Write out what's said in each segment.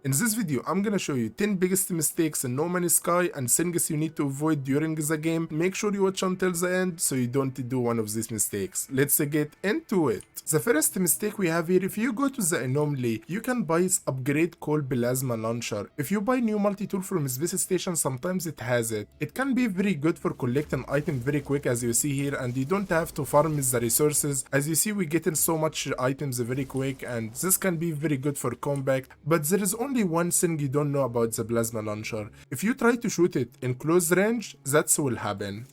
In this video, I'm gonna show you 10 biggest mistakes in No Man's Sky and things you need to avoid during the game. Make sure you watch until the end so you don't do one of these mistakes. Let's get into it. The first mistake we have here, if you go to the anomaly, you can buy this upgrade called Plasma Launcher. If you buy new multi-tool from Space Station, sometimes it has it. It can be very good for collecting items very quick as you see here, and you don't have to farm the resources. As you see, we getting so much items very quick, and this can be very good for combat. But there is only one thing you don't know about the Plasma Launcher. If you try to shoot it in close range, that's will happen.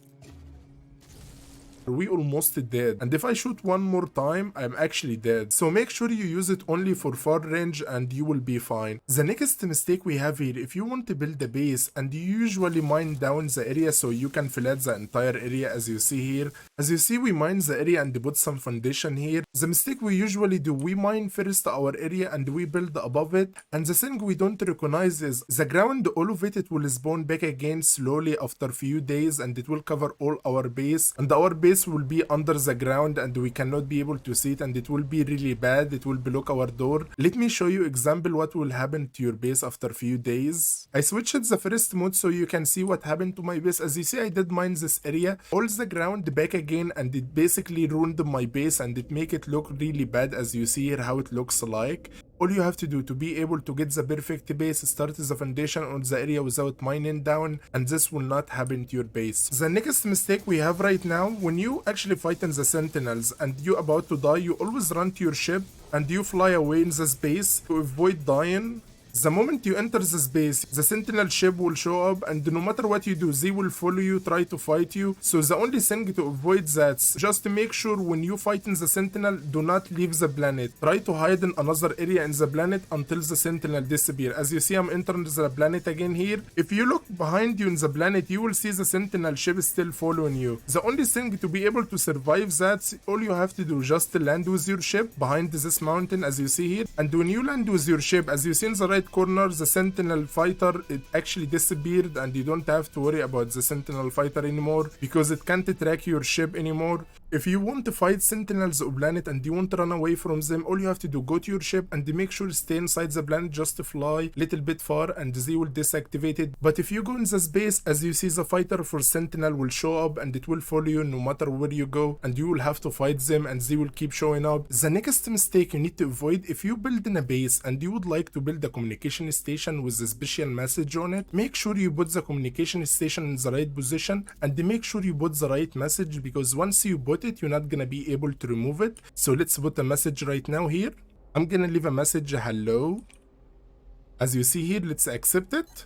We almost dead, and if I shoot one more time, I'm actually dead. So make sure you use it only for far range and you will be fine. The next mistake we have here, if you want to build a base and you usually mine down the area so you can flood the entire area as you see here. As you see, we mine the area and put some foundation here. The mistake we usually do, we mine first our area and we build above it, and the thing we don't recognize is the ground, all of it will spawn back again slowly after few days, and it will cover all our base, and our base will be under the ground and we cannot be able to see it, and it will be really bad. It will block our door. Let me show you example what will happen to your base after few days. I switched the first mode so you can see what happened to my base. As you see, I did mine this area, all the ground back again, and it basically ruined my base and it make it look really bad. As you see here how it looks like. All you have to do to be able to get the perfect base, start the foundation on the area without mining down, and this will not happen to your base. The next mistake we have right now, when you actually fight in the sentinels and you about to die, you always run to your ship and you fly away in the space to avoid dying. The moment you enter the space, the sentinel ship will show up, and no matter what you do, they will follow you, try to fight you. So the only thing to avoid that, just to make sure when you fight in the sentinel, do not leave the planet. Try to hide in another area in the planet until the sentinel disappear. As you see, I'm entering the planet again here. If you look behind you in the planet, you will see the sentinel ship still following you. The only thing to be able to survive that, all you have to do, just to land with your ship behind this mountain as you see here. And when you land with your ship, as you see in the right corner, the sentinel fighter, it actually disappeared, and you don't have to worry about the sentinel fighter anymore because it can't track your ship anymore. If you want to fight sentinels of planet and you want to run away from them, all you have to do, go to your ship and make sure to stay inside the planet, just to fly little bit far and they will deactivate it. But if you go in the space, as you see, the fighter for sentinel will show up and it will follow you no matter where you go, and you will have to fight them and they will keep showing up. The next mistake you need to avoid, if you build in a base and you would like to build a communication station with a special message on it, make sure you put the communication station in the right position and make sure you put the right message, because once you put it, you're not gonna be able to remove it. So let's put a message right now here. I'm gonna leave a message, hello. As you see here, let's accept it.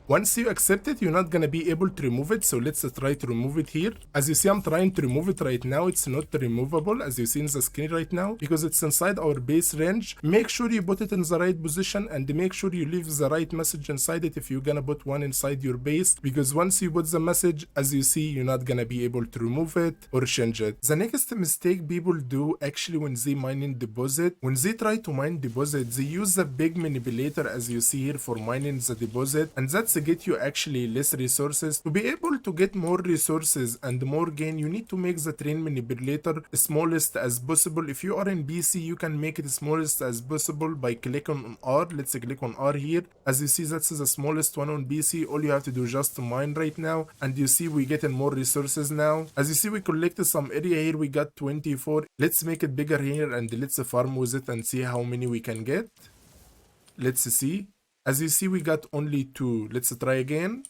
Once you accept it, you're not gonna be able to remove it, so let's try to remove it here. As you see, I'm trying to remove it right now. It's not removable, as you see in the screen right now, because it's inside our base range. Make sure you put it in the right position and make sure you leave the right message inside it if you're gonna put one inside your base, because once you put the message, as you see, you're not gonna be able to remove it or change it. The next mistake people do actually when they mining deposit, when they try to mine deposit, they use the big manipulator as you see here for mining the deposit, and that's get you actually less resources. To be able to get more resources and more gain, you need to make the train manipulator smallest as possible. If you are in PC, you can make it smallest as possible by clicking on R. Let's click on R here. As you see, that's the smallest one on PC. All you have to do is just to mine right now, and you see we getting more resources now. As you see, we collected some area here. We got 24. Let's make it bigger here and let's farm with it and see how many we can get. Let's see. As you see, we got only 2. Let's try again.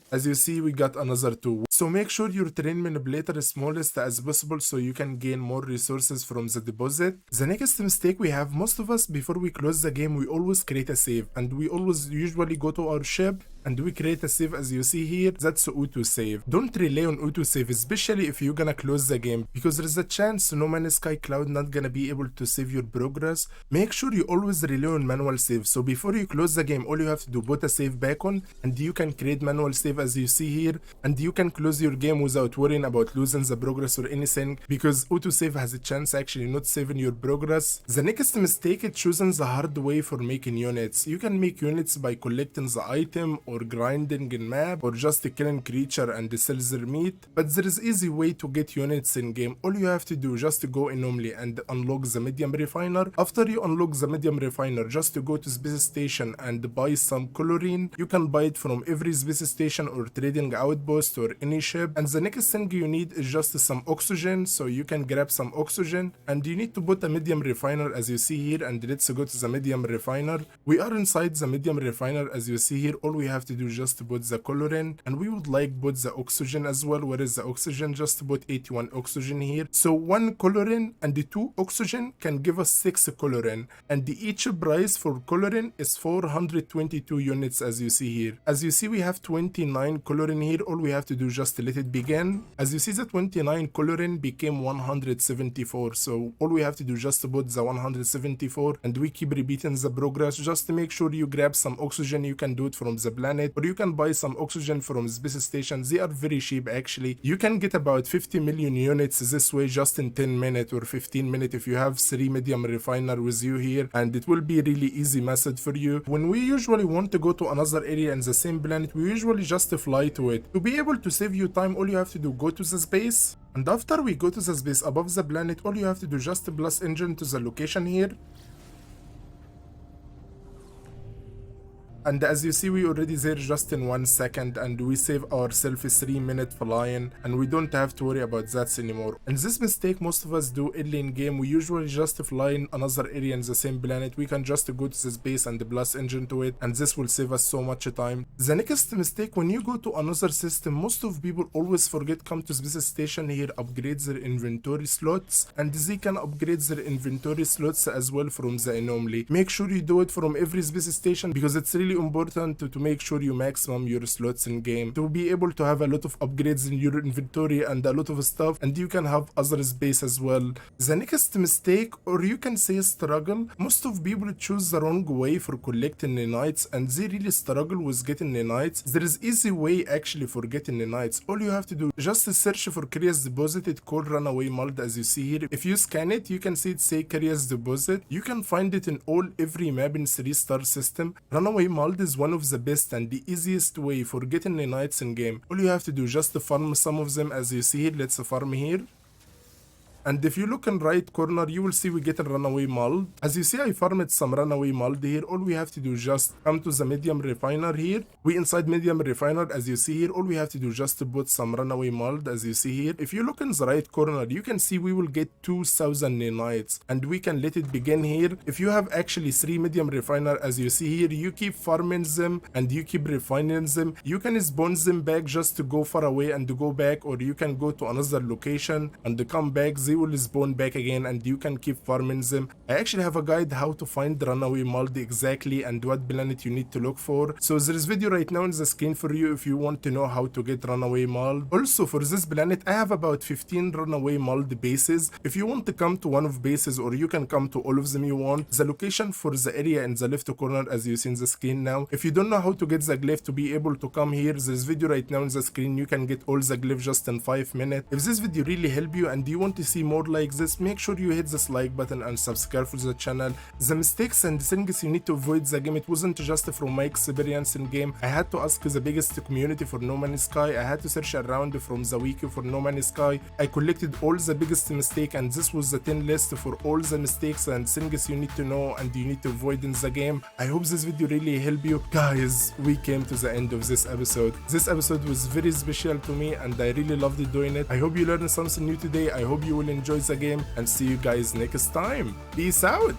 As you see, we got another 2. So make sure your train manipulator is smallest as possible so you can gain more resources from the deposit. The next mistake we have, most of us, before we close the game, we always create a save, and we always usually go to our ship and we create a save. As you see here, that's auto save. Don't rely on auto save, especially if you're gonna close the game, because there's a chance No Man's Sky Cloud not gonna be able to save your progress. Make sure you always rely on manual save. So before you close the game, all you have to do, put a save back on, and you can create manual save as you see here, and you can close close your game without worrying about losing the progress or anything, because autosave has a chance actually not saving your progress. The next mistake is choosing the hard way for making units. You can make units by collecting the item or grinding in map or just killing creature and sell their meat, but there is easy way to get units in game. All you have to do just to go anomaly and unlock the medium refiner. After you unlock the medium refiner, just to go to space station and buy some chlorine. You can buy it from every space station or trading outpost or any ship, and the next thing you need is just some oxygen, so you can grab some oxygen and you need to put a medium refiner as you see here, and let's go to the medium refiner. We are inside the medium refiner as you see here. All we have to do is just to put the chlorine, and we would like put the oxygen as well. Where is the oxygen? Just to put 81 oxygen here. So 1 chlorine and the 2 oxygen can give us 6 chlorine, and the each price for chlorine is 422 units as you see here. As you see, we have 29 chlorine here. All we have to do is just to let it begin. As you see, the 29 chlorine became 174, so all we have to do is just to put the 174, and we keep repeating the progress just to make sure you grab some oxygen. You can do it from the planet, or you can buy some oxygen from space stations. They are very cheap actually. You can get about 50 million units this way just in 10 minutes or 15 minutes if you have 3 medium refiner with you here, and it will be a really easy method for you. When we usually want to go to another area in the same planet, we usually just fly to it. To be able to save you time, all you have to do, go to the space, and after we go to the space above the planet, all you have to do just plus engine to the location here. And as you see, we already there just in 1 second, and we save ourselves 3 minutes flying, and we don't have to worry about that anymore. And this mistake most of us do early in game. We usually just fly in another area in the same planet. We can just go to the space and plus engine to it, and this will save us so much time. The next mistake, when you go to another system, most of people always forget come to space station here, upgrade their inventory slots, and they can upgrade their inventory slots as well from the anomaly. Make sure you do it from every space station, because it's really important to make sure you maximum your slots in game to be able to have a lot of upgrades in your inventory and a lot of stuff, and you can have other space as well. The next mistake, or you can say struggle, most of people choose the wrong way for collecting the knights, and they really struggle with getting the knights. There is easy way actually for getting the knights. All you have to do, just search for Curious Deposit. It's called Runaway Mold as you see here. If you scan it, you can see it say Curious Deposit. You can find it in every map in 3-star system. Runaway Mold is one of the best and the easiest way for getting the knights in game. All you have to do is just to farm some of them as you see here. Let's farm here. And if you look in right corner, you will see we get a runaway mold. As you see, I farmed some runaway mold here. All we have to do is just come to the medium refiner here. We inside medium refiner as you see here. All we have to do is just to put some runaway mold as you see here. If you look in the right corner, you can see we will get 2000 knights, and we can let it begin here. If you have actually 3 medium refiner as you see here, you keep farming them and you keep refining them. You can spawn them back just to go far away and to go back, or you can go to another location and come back. They will spawn back again and you can keep farming them. I actually have a guide how to find the runaway mold exactly and what planet you need to look for. So there is video right now on the screen for you if you want to know how to get runaway mold. Also for this planet, I have about 15 runaway mold bases. If you want to come to one of bases, or you can come to all of them you want. The location for the area in the left corner as you see in the screen now. If you don't know how to get the glyph to be able to come here, there's video right now on the screen. You can get all the glyphs just in 5 minutes. If this video really helped you and you want to see more like this, make sure you hit this like button and subscribe for the channel. The mistakes and things you need to avoid the game, it wasn't just from my experience in game. I had to ask the biggest community for No Man's Sky. I had to search around from the wiki for No Man's Sky. I collected all the biggest mistake, and this was the 10 list for all the mistakes and things you need to know and you need to avoid in the game. I hope this video really helped you. Guys, we came to the end of this episode. This episode was very special to me and I really loved doing it. I hope you learned something new today. I hope you will enjoy the game, and see you guys next time. Peace out.